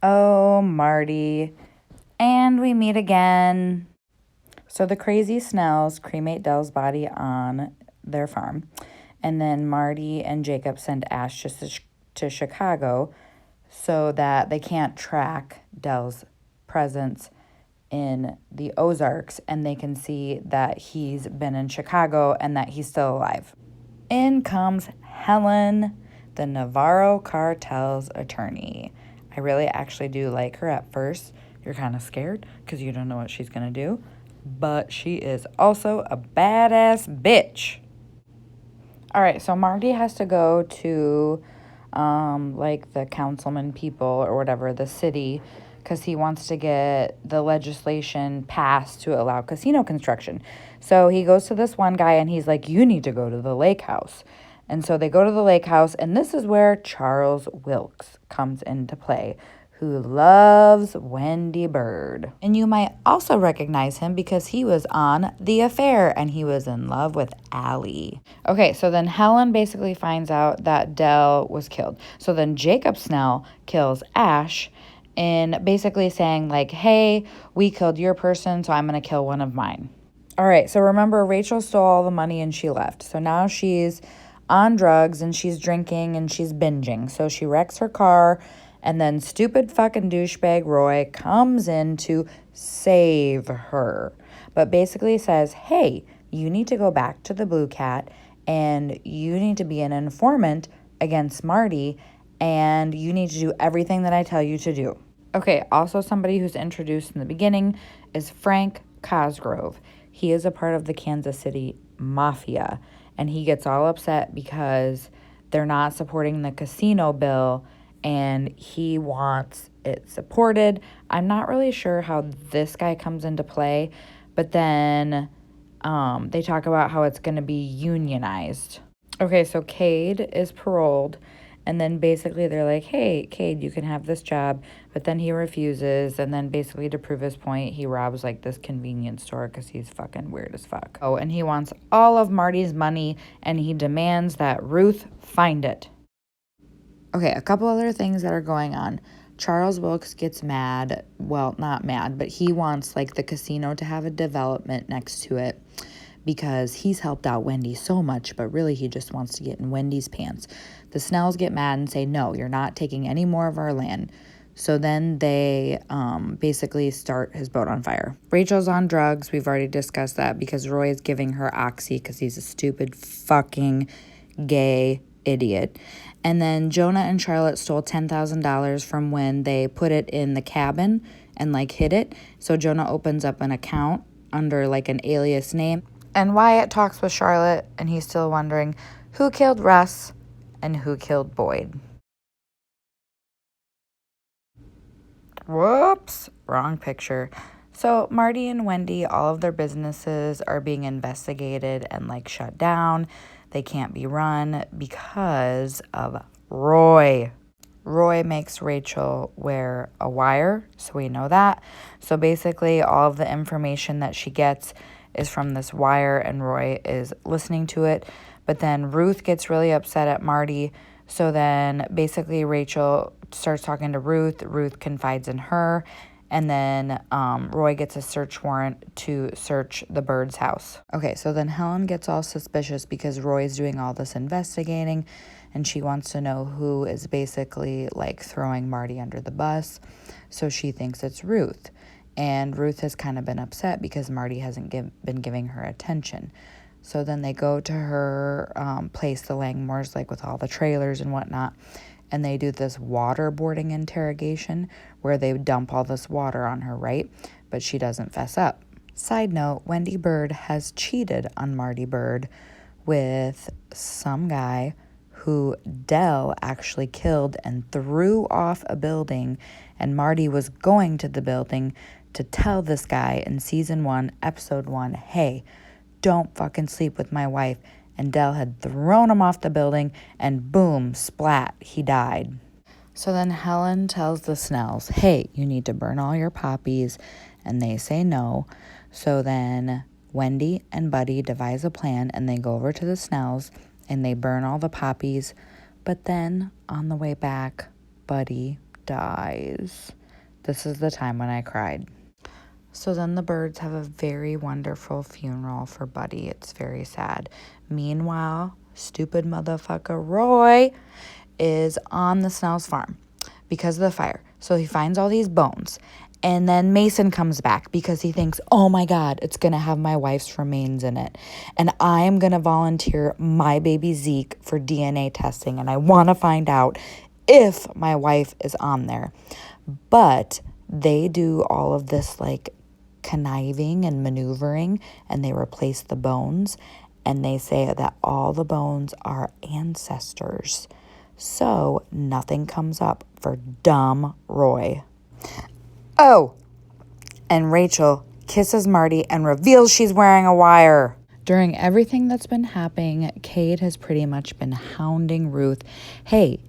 Oh, Marty. And we meet again. So the crazy Snells cremate Dell's body on their farm. And then Marty and Jacob send Ash to Chicago so that they can't track Dell's presence in the Ozarks and they can see that he's been in Chicago and that he's still alive. In comes Helen, the Navarro cartel's attorney. I really actually do like her at first. You're kind of scared because you don't know what she's going to do. But she is also a badass bitch. All right, so Marty has to go to like the councilman people or whatever, the city, because he wants to get the legislation passed to allow casino construction. So he goes to this one guy and he's like, you need to go to the lake house. And so they go to the lake house, and this is where Charles Wilkes comes into play, who loves Wendy Bird. And you might also recognize him because he was on The Affair and he was in love with Allie. Okay, so then Helen basically finds out that Dell was killed. So then Jacob Snell kills Ash in basically saying like, hey, we killed your person, so I'm going to kill one of mine. All right, so remember, Rachel stole all the money and she left. So now she's on drugs and she's drinking and she's binging. So she wrecks her car, and then stupid fucking douchebag Roy comes in to save her. But basically says, hey, you need to go back to the Blue Cat and you need to be an informant against Marty and you need to do everything that I tell you to do. Okay, also somebody who's introduced in the beginning is Frank Cosgrove. He is a part of the Kansas City Mafia, and he gets all upset because they're not supporting the casino bill and he wants it supported. I'm not really sure how this guy comes into play, but then they talk about how it's going to be unionized. Okay, so Cade is paroled, and then basically they're like, hey, Cade, you can have this job, but then he refuses, and then basically to prove his point, he robs like this convenience store because he's fucking weird as fuck. Oh, and he wants all of Marty's money, and he demands that Ruth find it. Okay, a couple other things that are going on. Charles Wilkes gets mad. Well, not mad, but he wants like the casino to have a development next to it because he's helped out Wendy so much, but really he just wants to get in Wendy's pants. The Snells get mad and say, no, you're not taking any more of our land. So then they basically start his boat on fire. Rachel's on drugs. We've already discussed that because Roy is giving her oxy because he's a stupid fucking gay idiot. And then Jonah and Charlotte stole $10,000 from when they put it in the cabin and like hid it. So Jonah opens up an account under like an alias name. And Wyatt talks with Charlotte and he's still wondering who killed Russ and who killed Boyd. Whoops, wrong picture. So Marty and Wendy, all of their businesses are being investigated and like shut down. They can't be run because of Roy. Roy makes Rachel wear a wire, so we know that. So basically all of the information that she gets is from this wire and Roy is listening to it. But then Ruth gets really upset at Marty. So then basically Rachel starts talking to Ruth. Ruth confides in her. And then Roy gets a search warrant to search the Bird's house. Okay, so then Helen gets all suspicious because Roy's doing all this investigating and she wants to know who is basically like throwing Marty under the bus. So she thinks it's Ruth. And Ruth has kind of been upset because Marty hasn't been giving her attention. So then they go to her place, the Langmores, like with all the trailers and whatnot. And they do this waterboarding interrogation where they dump all this water on her, right? But she doesn't fess up. Side note, Wendy Bird has cheated on Marty Bird with some guy who Dell actually killed and threw off a building. And Marty was going to the building to tell this guy in season 1, episode 1, hey, don't fucking sleep with my wife. And Dell had thrown him off the building, and boom, splat, he died. So then Helen tells the Snells, hey, you need to burn all your poppies, and they say no. So then Wendy and Buddy devise a plan, and they go over to the Snells, and they burn all the poppies. But then, on the way back, Buddy dies. This is the time when I cried. So then the birds have a very wonderful funeral for Buddy. It's very sad. Meanwhile, stupid motherfucker Roy is on the Snell's farm because of the fire. So he finds all these bones. And then Mason comes back because he thinks, oh my God, it's going to have my wife's remains in it. And I am going to volunteer my baby Zeke for DNA testing. And I want to find out if my wife is on there. But they do all of this like conniving and maneuvering, and they replace the bones. And they say that all the bones are ancestors. So nothing comes up for dumb Roy. Oh, and Rachel kisses Marty and reveals she's wearing a wire. During everything that's been happening, Cade has pretty much been hounding Ruth. Hey,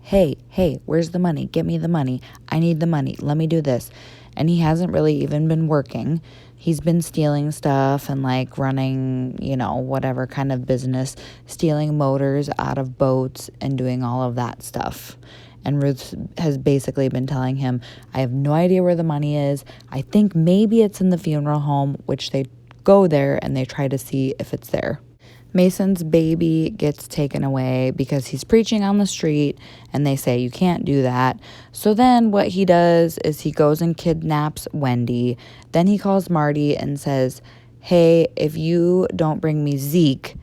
where's the money? Get me the money. I need the money. Let me do this. And he hasn't really even been working. He's been stealing stuff and like running, whatever kind of business, stealing motors out of boats and doing all of that stuff. And Ruth has basically been telling him, I have no idea where the money is. I think maybe it's in the funeral home, which they go there and they try to see if it's there. Mason's baby gets taken away because he's preaching on the street and they say you can't do that. So then what he does is he goes and kidnaps Wendy. Then he calls Marty and says, hey, if you don't bring me Zeke,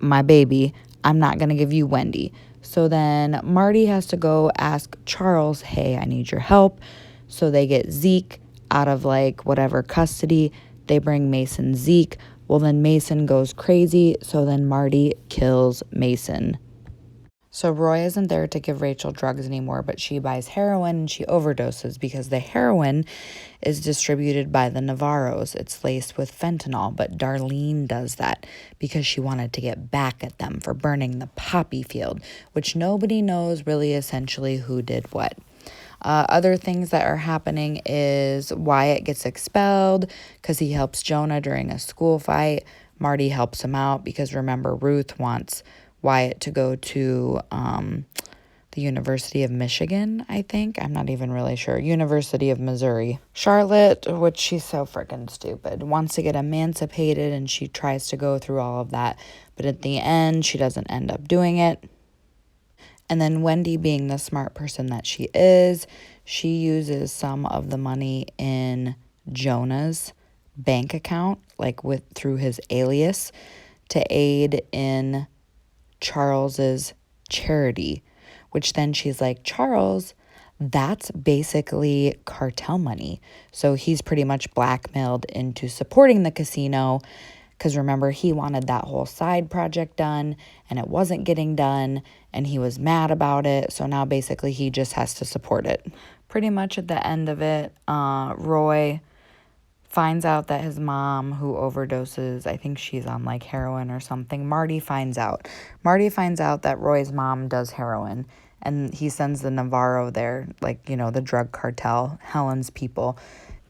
my baby, I'm not going to give you Wendy. So then Marty has to go ask Charles, hey, I need your help. So they get Zeke out of like whatever custody. They bring Mason Zeke. Well, then Mason goes crazy. So then Marty kills Mason. So Roy isn't there to give Rachel drugs anymore, but she buys heroin and she overdoses because the heroin is distributed by the Navarros. It's laced with fentanyl, but Darlene does that because she wanted to get back at them for burning the poppy field, which nobody knows really essentially who did what. Other things that are happening is Wyatt gets expelled because he helps Jonah during a school fight. Marty helps him out because remember, Ruth wants Wyatt to go to the University of Michigan, I think. I'm not even really sure. University of Missouri. Charlotte, which she's so freaking stupid, wants to get emancipated and she tries to go through all of that. But at the end, she doesn't end up doing it. And then Wendy, being the smart person that she is, she uses some of the money in Jonah's bank account, like through his alias, to aid in Charles's charity, which then she's like, Charles, that's basically cartel money. So he's pretty much blackmailed into supporting the casino because remember, he wanted that whole side project done and it wasn't getting done and he was mad about it. So now basically he just has to support it. Pretty much at the end of it, Roy finds out that his mom, who overdoses, I think she's on like heroin or something. Marty finds out that Roy's mom does heroin, and he sends the Navarro there, like, the drug cartel, Helen's people,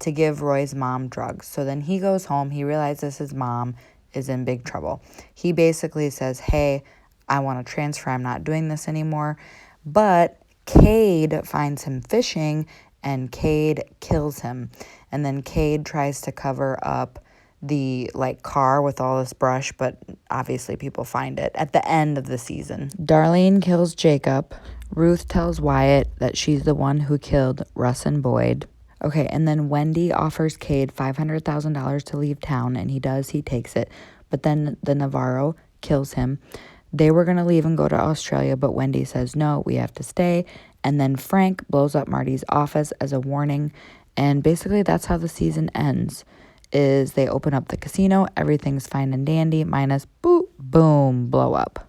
to give Roy's mom drugs. So then he goes home, he realizes his mom is in big trouble. He basically says, hey, I want to transfer, I'm not doing this anymore. But Cade finds him fishing and Cade kills him. And then Cade tries to cover up the car with all this brush, but obviously people find it at the end of the season. Darlene kills Jacob. Ruth tells Wyatt that she's the one who killed Russ and Boyd. Okay, and then Wendy offers Cade $500,000 to leave town, and he does, he takes it. But then the Navarro kills him. They were going to leave and go to Australia, but Wendy says, no, we have to stay. And then Frank blows up Marty's office as a warning. And basically that's how the season ends, is they open up the casino, everything's fine and dandy, minus boom, blow up.